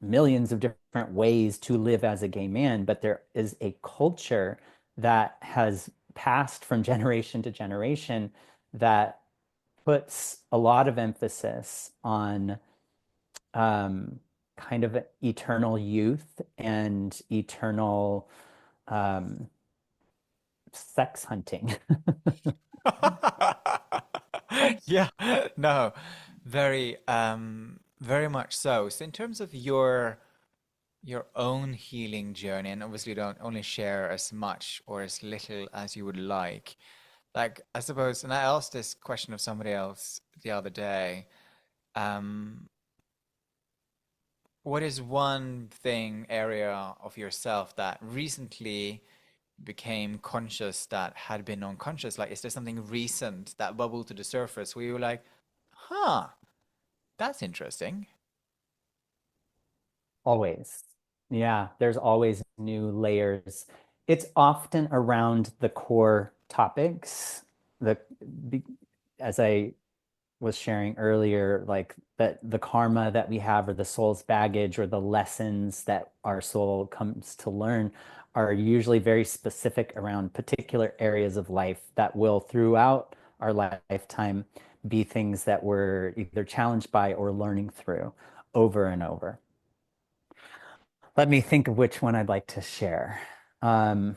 millions of different ways to live as a gay man, but there is a culture that has passed from generation to generation that puts a lot of emphasis on um, kind of eternal youth and eternal um, sex hunting. Yeah, no, very much so. So in terms of your own healing journey, and obviously don't only share as much or as little as you would like I suppose, and I asked this question of somebody else the other day, um, what is one thing, area of yourself that recently became conscious that had been unconscious? Like, is there something recent that bubbled to the surface where you were like, huh, that's interesting? Always. Yeah, there's always new layers. It's often around the core topics. The be- as I was sharing earlier, like that the karma that we have or the soul's baggage or the lessons that our soul comes to learn are usually very specific around particular areas of life that will throughout our lifetime be things that we're either challenged by or learning through over and over. Let me think of which one I'd like to share. Um,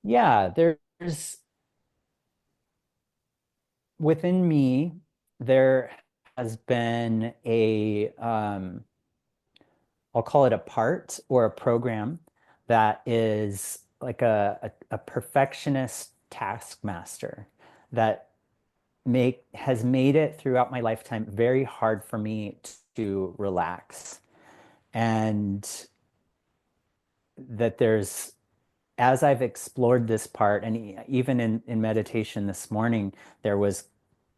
yeah, there's within me, there has been I'll call it a part or a program that is like a perfectionist taskmaster that make has made it throughout my lifetime very hard for me to relax. And that there's as I've explored this part, and even in meditation this morning, there was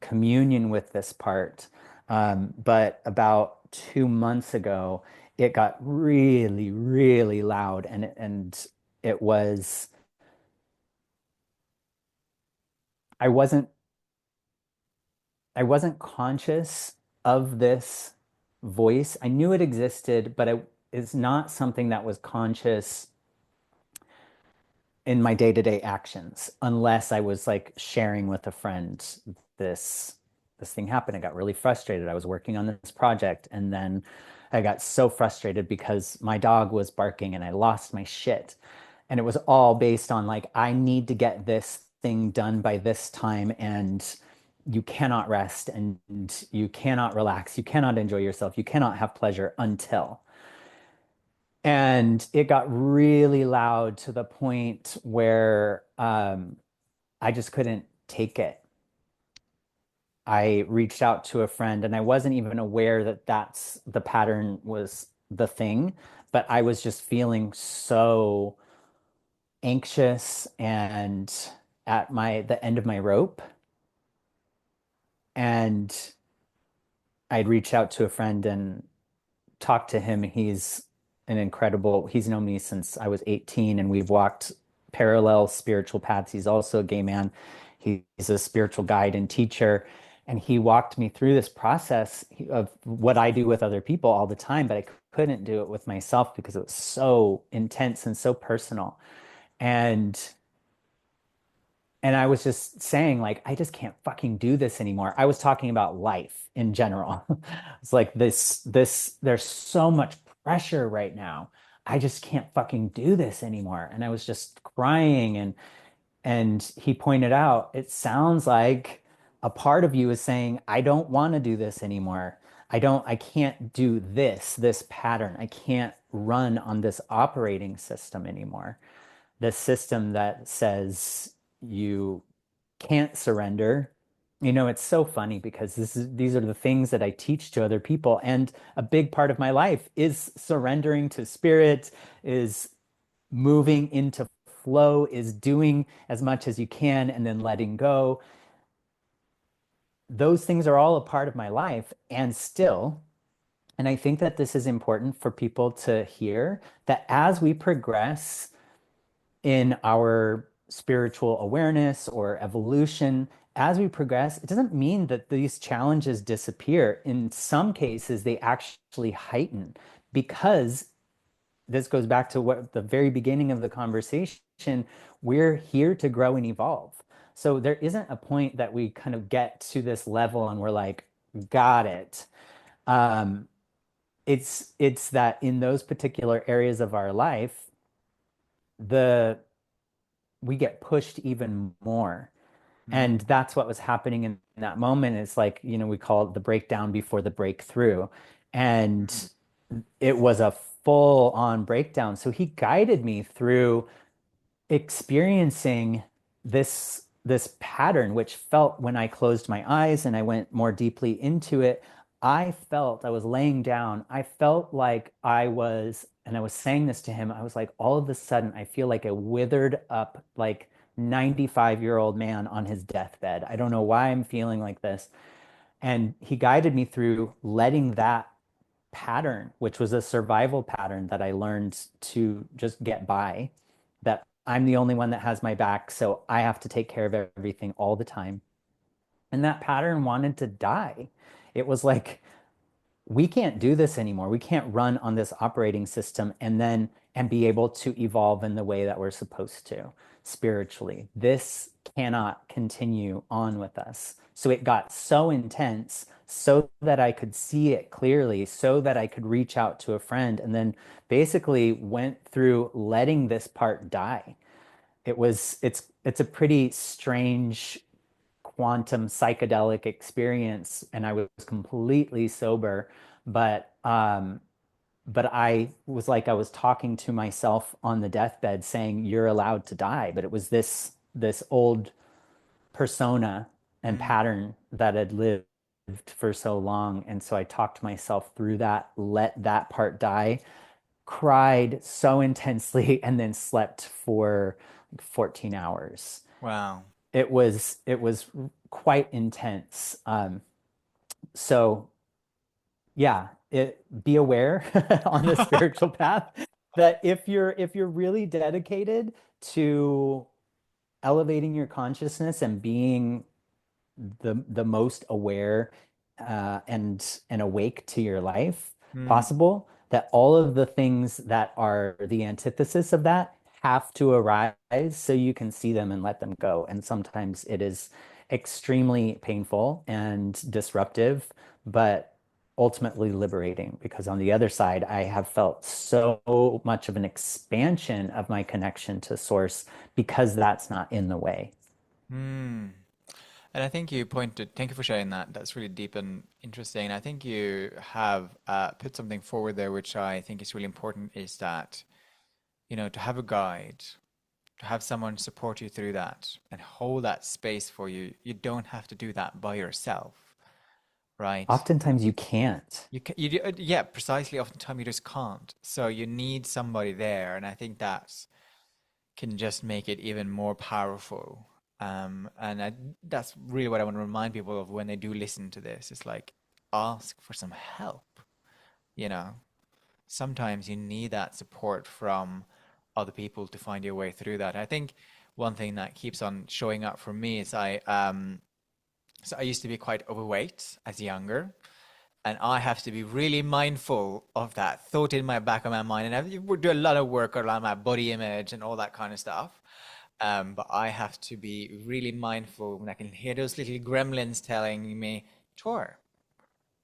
communion with this part. But about 2 months ago, it got really, really loud, and it was I wasn't I wasn't conscious of this voice. I knew it existed, but it's not something that was conscious in my day-to-day actions unless I was like sharing with a friend this this thing happened. I got really frustrated. I was working on this project and then I got so frustrated because my dog was barking and I lost my shit. And it was all based on like I need to get this thing done by this time and you cannot rest and you cannot relax. You cannot enjoy yourself. You cannot have pleasure until. And it got really loud to the point where I just couldn't take it. I reached out to a friend and I wasn't even aware that that's the pattern was the thing, but I was just feeling so anxious and at the end of my rope. And I'd reached out to a friend and talked to him. He's known me since I was 18 and we've walked parallel spiritual paths. He's also a gay man. He's a spiritual guide and teacher. And he walked me through this process of what I do with other people all the time, but I couldn't do it with myself because it was so intense and so personal. And and I was just saying, like, I just can't fucking do this anymore. I was talking about life in general. It's like there's so much pressure right now. I just can't fucking do this anymore. And I was just crying and he pointed out, it sounds like a part of you is saying, I don't want to do this anymore. I can't do this pattern. I can't run on this operating system anymore. This system that says you can't surrender. You know, it's so funny because these are the things that I teach to other people. And a big part of my life is surrendering to spirit, is moving into flow, is doing as much as you can and then letting go. Those things are all a part of my life. And still, and I think that this is important for people to hear that as we progress in our spiritual awareness or evolution, as we progress, it doesn't mean that these challenges disappear. In some cases, they actually heighten because this goes back to what the very beginning of the conversation, we're here to grow and evolve. So there isn't a point that we kind of get to this level and we're like, got it. Um, it's that in those particular areas of our life, the we get pushed even more. And Mm, that's what was happening in that moment. It's like, we call it the breakdown before the breakthrough. And mm, it was a full on breakdown. So he guided me through experiencing this pattern, which felt when I closed my eyes and I went more deeply into it, I was laying down. I felt like and I was saying this to him, I was like, all of a sudden, I feel like a withered up, like 95-year-old man on his deathbed. I don't know why I'm feeling like this. And he guided me through letting that pattern, which was a survival pattern that I learned to just get by, that I'm the only one that has my back, so I have to take care of everything all the time. And that pattern wanted to die. It was like, we can't do this anymore. We can't run on this operating system and be able to evolve in the way that we're supposed to spiritually. This cannot continue on with us. So it got so intense so that I could see it clearly, so that I could reach out to a friend, and then basically went through letting this part die. It's a pretty strange quantum psychedelic experience, and I was completely sober, but I was like, I was talking to myself on the deathbed saying, you're allowed to die. But it was this old persona and mm. pattern that had lived for so long. And so I talked myself through that, let that part die, cried so intensely, and then slept for like 14 hours. Wow. It was quite intense. So yeah, be aware on the spiritual path that if you're really dedicated to elevating your consciousness and being the most aware and awake to your life Mm, possible, that all of the things that are the antithesis of that have to arise so you can see them and let them go. And sometimes it is extremely painful and disruptive, but ultimately liberating, because on the other side, I have felt so much of an expansion of my connection to source because that's not in the way. mm. And I think you pointed, thank you for sharing that. That's really deep and interesting. And I think you have put something forward there, which I think is really important, is that, to have a guide, to have someone support you through that and hold that space for you. You don't have to do that by yourself, right? Oftentimes you can't. Yeah, precisely. Oftentimes you just can't. So you need somebody there. And I think that's can just make it even more powerful. That's really what I want to remind people of when they do listen to this. It's like, ask for some help. You know, sometimes you need that support from other people to find your way through that. I think one thing that keeps on showing up for me is so I used to be quite overweight as younger, and I have to be really mindful of that thought in my back of my mind. And I would do a lot of work around my body image and all that kind of stuff. But I have to be really mindful when I can hear those little gremlins telling me, Tor,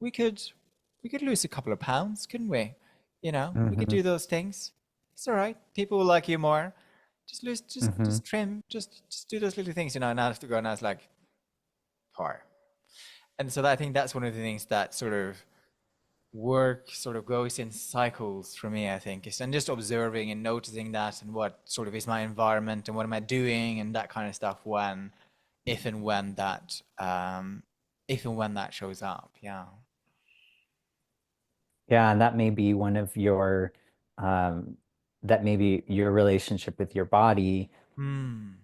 we could we could lose a couple of pounds, couldn't we? We could Hmm. do those things. It's all right. People will like you more. Just lose, Hmm. just trim, just do those little things, And I have to go, and I was like, Tor. And so I think that's one of the things that sort of work sort of goes in cycles for me, I think, is and just observing and noticing that and what sort of is my environment and what am I doing and that kind of stuff when, if and when that, if and when that shows up. Yeah. Yeah, and um, that may be your relationship with your body Hmm.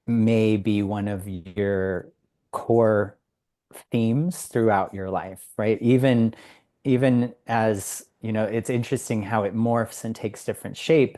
may be one of your core themes throughout your life, right? Even as, it's interesting how it morphs and takes different shape.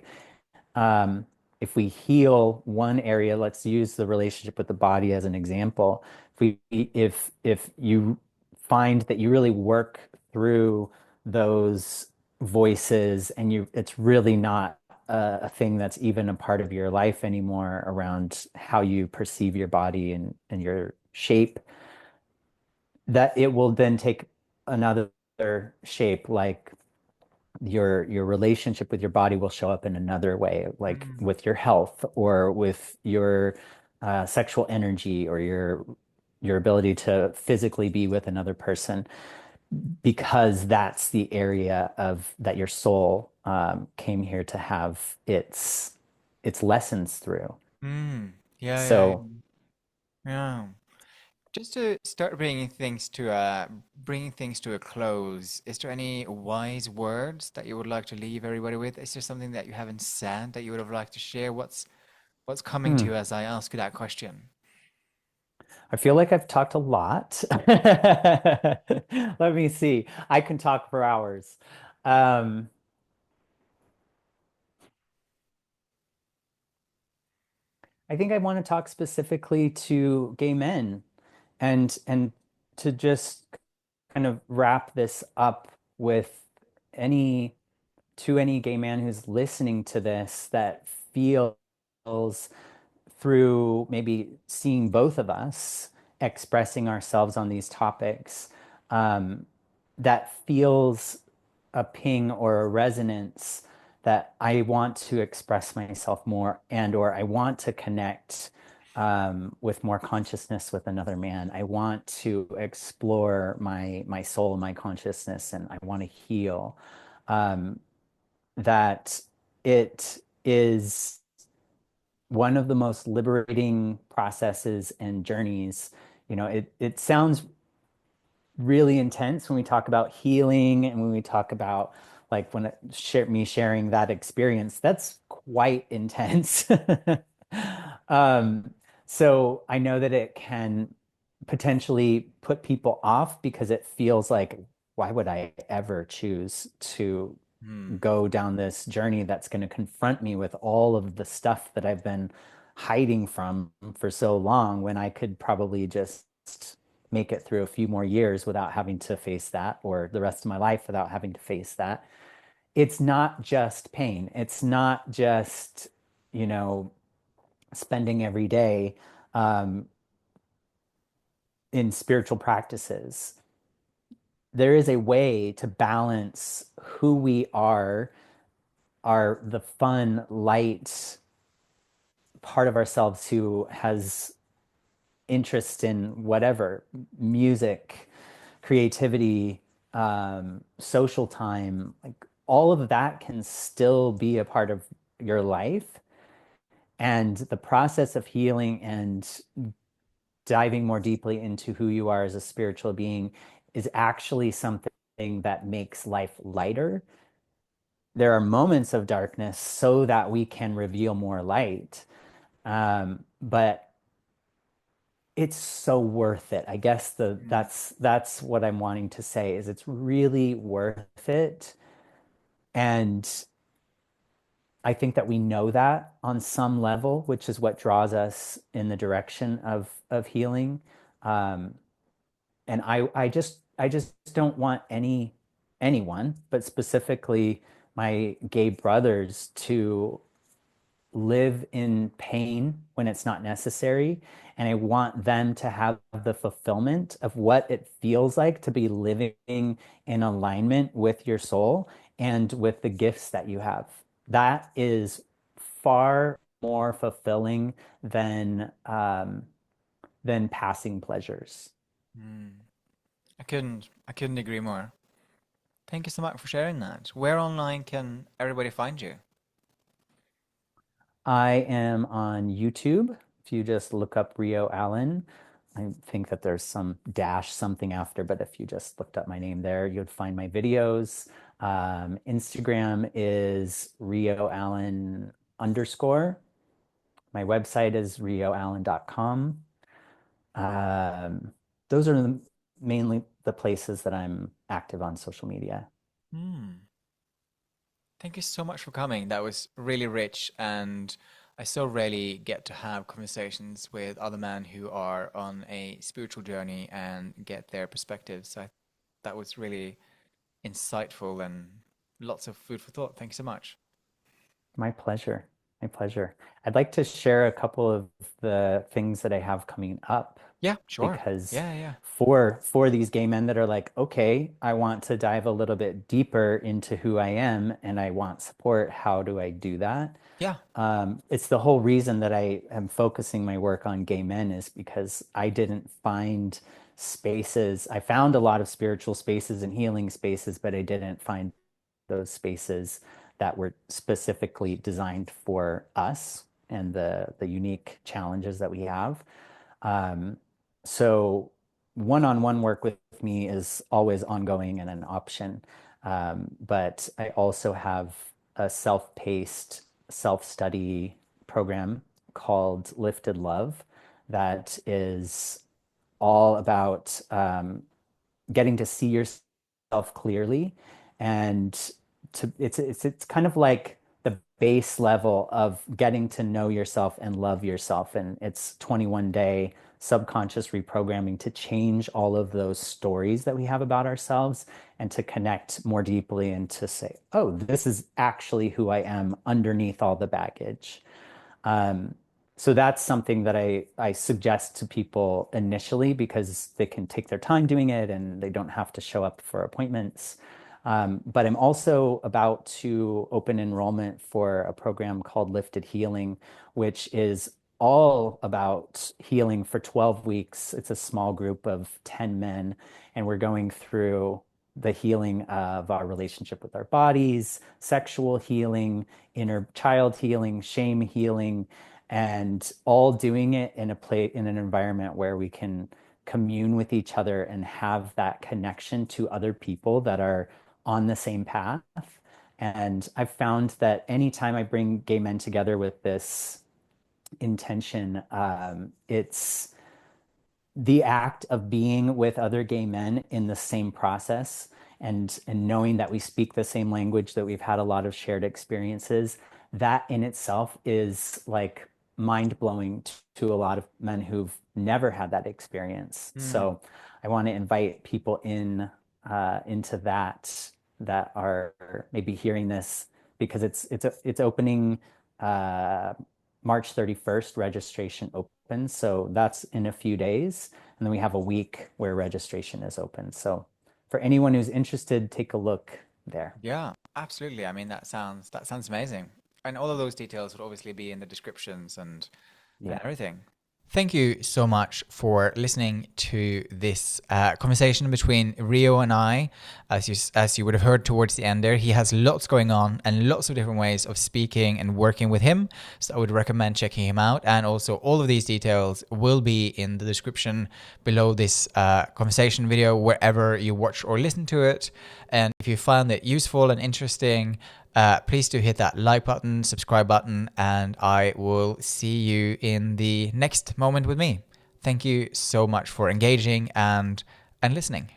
um, if we heal one area, let's use the relationship with the body as an example. If you find that you really work through those voices and it's really not a thing that's even a part of your life anymore around how you perceive your body and your shape, that it will then take another shape, like your relationship with your body will show up in another way, like Mm. with your health or with your sexual energy or your ability to physically be with another person, because that's the area of that your soul came here to have its lessons through. Mm. Yeah, yeah, So, yeah. Yeah. Just to start bringing things to a close, is there any wise words that you would like to leave everybody with? Is there something that you haven't said that you would have liked to share? What's coming to hmm, you as I ask you that question? I feel like I've talked a lot. Let me see. I can talk for hours. Um, I think I want to talk specifically to gay men and to just kind of wrap this up with any any gay man who's listening to this that feels through maybe seeing both of us expressing ourselves on these topics, um, that feels a ping or a resonance that I want to express myself more and or I want to connect with more consciousness with another man. I want to explore my soul, my consciousness, and I want to heal. Um, that it is one of the most liberating processes and journeys. It sounds really intense when we talk about healing and when we talk about like me sharing that experience, that's quite intense. Um, so I know that it can potentially put people off because it feels like, why would I ever choose to Hmm. go down this journey that's going to confront me with all of the stuff that I've been hiding from for so long when I could probably just make it through a few more years without having to face that, or the rest of my life without having to face that. It's not just pain. It's not just, you know, spending every day um, in spiritual practices. There is a way to balance who we are the fun, light part of ourselves who has interest in whatever music, creativity, social time, like all of that can still be a part of your life. And the process of healing and diving more deeply into who you are as a spiritual being is actually something that makes life lighter. There are moments of darkness so that we can reveal more light. But it's so worth it. I guess Hmm. that's what I'm wanting to say is it's really worth it. And I think that we know that on some level, which is what draws us in the direction of healing. Um, and I just don't want anyone, but specifically my gay brothers, to live in pain when it's not necessary. And I want them to have the fulfillment of what it feels like to be living in alignment with your soul and with the gifts that you have. That is far more fulfilling than passing pleasures. Hmm. I couldn't agree more. Thank you so much for sharing that. Where online can everybody find you? I am on YouTube. If you just look up Rio Allen, I think that there's some dash something after, but if you just looked up my name there, you'd find my videos. Instagram is Rio Allen underscore. My website is rioallen.com. Um, those are mainly the places that I'm active on social media. Hmm. Thank you so much for coming. That was really rich, and I so rarely get to have conversations with other men who are on a spiritual journey and get their perspectives. That was really insightful and lots of food for thought. Thank you so much. My pleasure. My pleasure. I'd like to share a couple of the things that I have coming up Yeah, sure. Because Yeah, yeah. for these gay men that are like, okay, I want to dive a little bit deeper into who I am and I want support, how do I do that? Yeah. It's the whole reason that I am focusing my work on gay men is because I didn't find spaces. I found a lot of spiritual spaces and healing spaces, but I didn't find those spaces that were specifically designed for us and the unique challenges that we have. Um, so one-on-one work with me is always ongoing and an option. But I also have a self-paced self-study program called Lifted Love that is all about getting to see yourself clearly and it's kind of like the base level of getting to know yourself and love yourself, and it's 21-day subconscious reprogramming to change all of those stories that we have about ourselves and to connect more deeply and to say, oh, this is actually who I am underneath all the baggage. um, so that's something that I suggest to people initially because they can take their time doing it and they don't have to show up for appointments. But I'm also about to open enrollment for a program called Lifted Healing, which is all about healing for 12 weeks. It's a small group of 10 men, and we're going through the healing of our relationship with our bodies, sexual healing, inner child healing, shame healing, and all doing it in a play in an environment where we can commune with each other and have that connection to other people that are on the same path. And I've found that anytime I bring gay men together with this intention, it's the act of being with other gay men in the same process and knowing that we speak the same language, that we've had a lot of shared experiences, that in itself is like mind blowing to a lot of men who've never had that experience. Mm. So I want to invite people in into that are maybe hearing this because it's opening uh, March 31st, registration opens. So that's in a few days. And then we have a week where registration is open. So for anyone who's interested, take a look there. Yeah, absolutely. I mean, that sounds amazing. And all of those details would obviously be in the descriptions and Yeah. everything. Thank you so much for listening to this conversation between Rio and I. As you would have heard towards the end there, he has lots going on and lots of different ways of speaking and working with him. So I would recommend checking him out. And also, all of these details will be in the description below this conversation video, wherever you watch or listen to it. And if you found it useful and interesting, please do hit that like button, subscribe button, and I will see you in the next moment with me. Thank you so much for engaging and listening.